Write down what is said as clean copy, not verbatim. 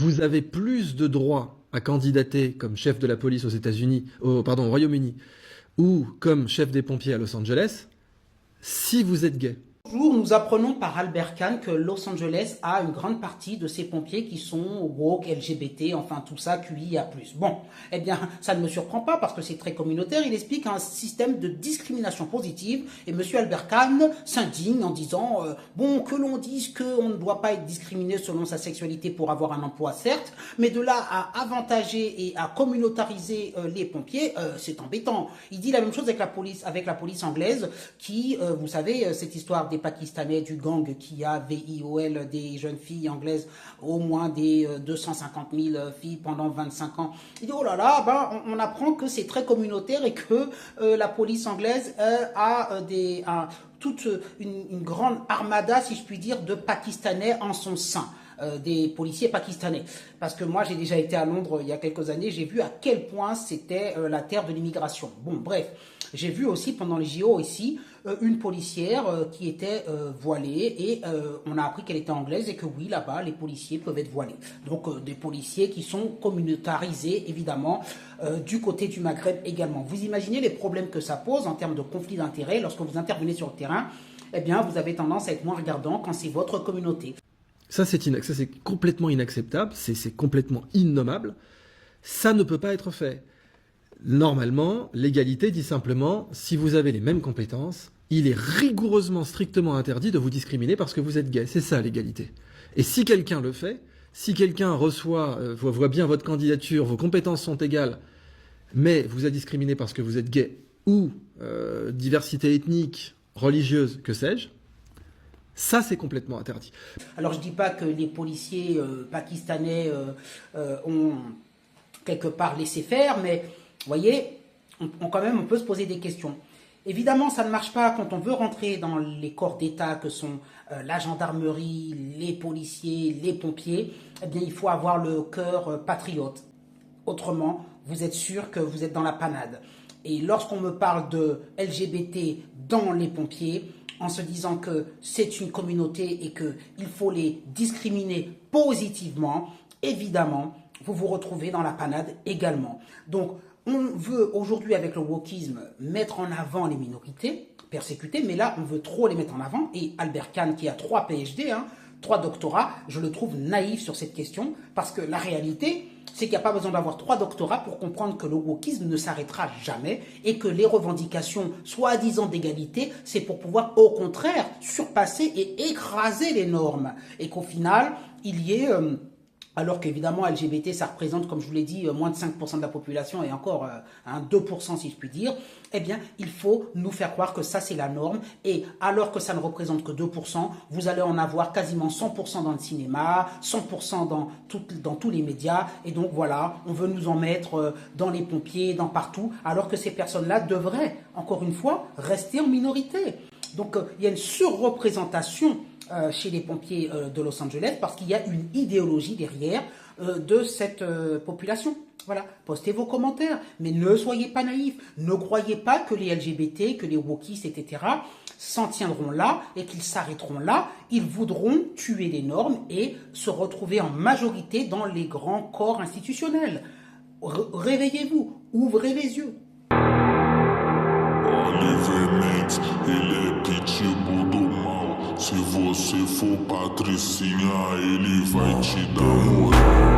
vous avez plus de droits à candidater comme chef de la police aux États-Unis, au Royaume-Uni, ou comme chef des pompiers à Los Angeles, si vous êtes gay. Bonjour, nous apprenons par Albert Kahn que Los Angeles a une grande partie de ses pompiers qui sont woke, LGBT, enfin tout ça, QIA+. Bon, eh bien, ça ne me surprend pas parce que c'est très communautaire. Il explique un système de discrimination positive et monsieur Albert Kahn s'indigne en disant bon, que l'on dise qu'on ne doit pas être discriminé selon sa sexualité pour avoir un emploi, certes, mais de là à avantager et à communautariser les pompiers, c'est embêtant. Il dit la même chose avec la police anglaise qui, vous savez, cette histoire des Pakistanais, du gang qui a VIOL des jeunes filles anglaises, au moins des 250 000 filles pendant 25 ans. Il dit, oh là là, ben, on apprend que c'est très communautaire et que la police anglaise a toute une grande armada, si je puis dire, de Pakistanais en son sein. Des policiers pakistanais. Parce que moi, j'ai déjà été à Londres il y a quelques années, j'ai vu à quel point c'était la terre de l'immigration. Bon, bref, j'ai vu aussi pendant les JO ici une policière qui était voilée et on a appris qu'elle était anglaise et que oui, là-bas, les policiers peuvent être voilés. Donc, des policiers qui sont communautarisés, évidemment, du côté du Maghreb également. Vous imaginez les problèmes que ça pose en termes de conflit d'intérêts lorsque vous intervenez sur le terrain, eh bien, vous avez tendance à être moins regardant quand c'est votre communauté. Ça, c'est complètement inacceptable, c'est complètement innommable. Ça ne peut pas être fait. Normalement, l'égalité dit simplement, si vous avez les mêmes compétences, il est rigoureusement, strictement interdit de vous discriminer parce que vous êtes gay. C'est ça, l'égalité. Et si quelqu'un le fait, si quelqu'un voit bien votre candidature, vos compétences sont égales, mais vous a discriminé parce que vous êtes gay ou diversité ethnique, religieuse, que sais-je, ça, c'est complètement interdit. Alors, je ne dis pas que les policiers pakistanais ont quelque part laissé faire, mais vous voyez, quand même, on peut se poser des questions. Évidemment, ça ne marche pas quand on veut rentrer dans les corps d'État que sont la gendarmerie, les policiers, les pompiers. Eh bien, il faut avoir le cœur patriote. Autrement, vous êtes sûr que vous êtes dans la panade. Et lorsqu'on me parle de LGBT dans les pompiers, en se disant que c'est une communauté et qu'il faut les discriminer positivement, évidemment, vous vous retrouvez dans la panade également. Donc, on veut aujourd'hui, avec le wokisme, mettre en avant les minorités persécutées, mais là, on veut trop les mettre en avant. Et Albert Kahn, qui a 3 PhD, 3 doctorats, je le trouve naïf sur cette question, parce que la réalité, c'est qu'il n'y a pas besoin d'avoir 3 doctorats pour comprendre que le wokisme ne s'arrêtera jamais et que les revendications soi-disant d'égalité, c'est pour pouvoir au contraire surpasser et écraser les normes. Et qu'au final, il y ait... alors qu'évidemment, LGBT, ça représente, comme je vous l'ai dit, moins de 5% de la population et encore 2% si je puis dire, eh bien, il faut nous faire croire que ça, c'est la norme. Et alors que ça ne représente que 2%, vous allez en avoir quasiment 100% dans le cinéma, 100% dans tous les médias. Et donc, voilà, on veut nous en mettre dans les pompiers, dans partout, alors que ces personnes-là devraient, encore une fois, rester en minorité. Donc, il y a une surreprésentation chez les pompiers de Los Angeles parce qu'il y a une idéologie derrière de cette population. Voilà, postez vos commentaires, mais ne soyez pas naïfs, ne croyez pas que les LGBT, que les wokistes, etc. s'en tiendront là et qu'ils s'arrêteront là. Ils voudront tuer les normes et se retrouver en majorité dans les grands corps institutionnels. Réveillez-vous, ouvrez les yeux. Se você for patricinha, ele vai te dar moral.